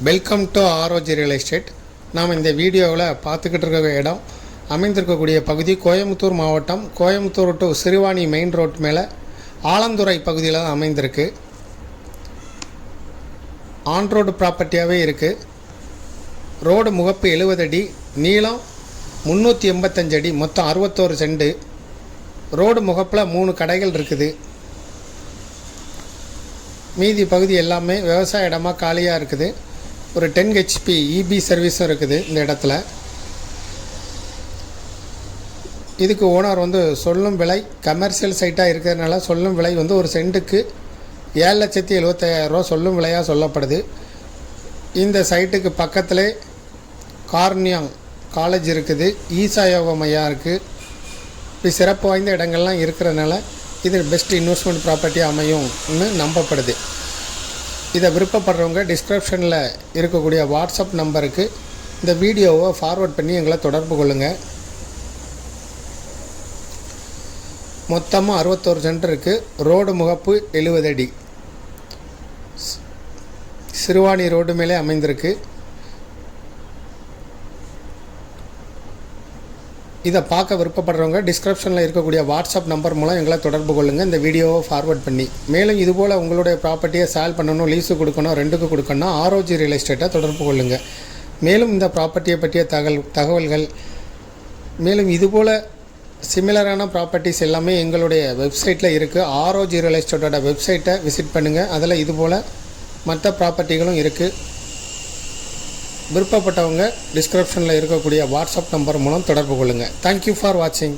Welcome to ROG real estate. நாம் இந்த வீடியோவில் பார்த்துக்கிட்டு இருக்க இடம் அமைந்திருக்கக்கூடிய பகுதி கோயம்புத்தூர் மாவட்டம், Coimbatore to Siruvani main road மேலே ஆலந்துறை பகுதியில் தான் அமைந்திருக்கு. ஆன் ரோடு ப்ராப்பர்ட்டியாகவே இருக்குது. ரோடு முகப்பு 70 அடி, நீளம் 385 அடி, மொத்தம் 61 சென்ட். ரோடு முகப்பில் 3 கடைகள் இருக்குது. மீதி பகுதி எல்லாமே விவசாய இடமாக காலியாக இருக்குது. ஒரு 10 HP EB சர்வீஸும் இருக்குது இந்த இடத்துல. இதுக்கு ஓனர் சொல்லும் விலை கமர்ஷியல் சைட்டாக இருக்கிறதுனால சொல்லும் விலை ஒரு சென்ட்டுக்கு 7,75,000 சொல்லும் விலையாக சொல்லப்படுது. இந்த சைட்டுக்கு பக்கத்திலே கார்னியா காலேஜ் இருக்குது, ஈசா யோகா மையா இருக்குது. இப்படி சிறப்பு வாய்ந்த இடங்கள்லாம் இருக்கிறதுனால இது பெஸ்ட் இன்வெஸ்ட்மெண்ட் ப்ராப்பர்ட்டி அமையும்னு நம்பப்படுது. இதை விருப்பப்படுறவங்க டிஸ்கிரிப்ஷனில் இருக்கக்கூடிய வாட்ஸ்அப் நம்பருக்கு இந்த வீடியோவை ஃபார்வர்ட் பண்ணி எங்களை தொடர்பு கொள்ளுங்கள். மொத்தமாக 61 சென்ட் இருக்குது. ரோடு முகப்பு 70 அடி, சிறுவாணி ரோடு மேலே அமைந்திருக்கு. இதை பார்க்க விருப்பப்படுறவங்க டிஸ்கிரிப்ஷனில் இருக்கக்கூடிய வாட்ஸ்அப் நம்பர் மூலம் எங்களை தொடர்பு கொள்ளுங்கள், இந்த வீடியோவை ஃபார்வர்ட் பண்ணி. மேலும் இதுபோல் உங்களுடைய ப்ராப்பர்ட்டியை சேல் பண்ணணும், லீஸு கொடுக்கணும், ரெண்டுக்கு கொடுக்கணும், ஆர்ஓஜி ரியல் எஸ்டேட்டை தொடர்பு கொள்ளுங்கள். மேலும் இந்த ப்ராப்பர்ட்டியை பற்றிய தகவல்கள் மேலும் இதுபோல் சிமிலரான ப்ராப்பர்ட்டிஸ் எல்லாமே எங்களுடைய வெப்சைட்டில் இருக்குது. ஆர்ஓஜி ரியல் எஸ்டேட்டோட வெப்சைட்டை விசிட் பண்ணுங்கள். அதில் இதுபோல் மற்ற ப்ராப்பர்ட்டிகளும் இருக்குது. விருப்பப்பட்டவங்க டிஸ்கிரிப்ஷனில் இருக்கக்கூடிய வாட்ஸ்அப் நம்பர் மூலம் தொடர்பு கொள்ளுங்கள். தேங்க்யூ ஃபார் வாட்சிங்.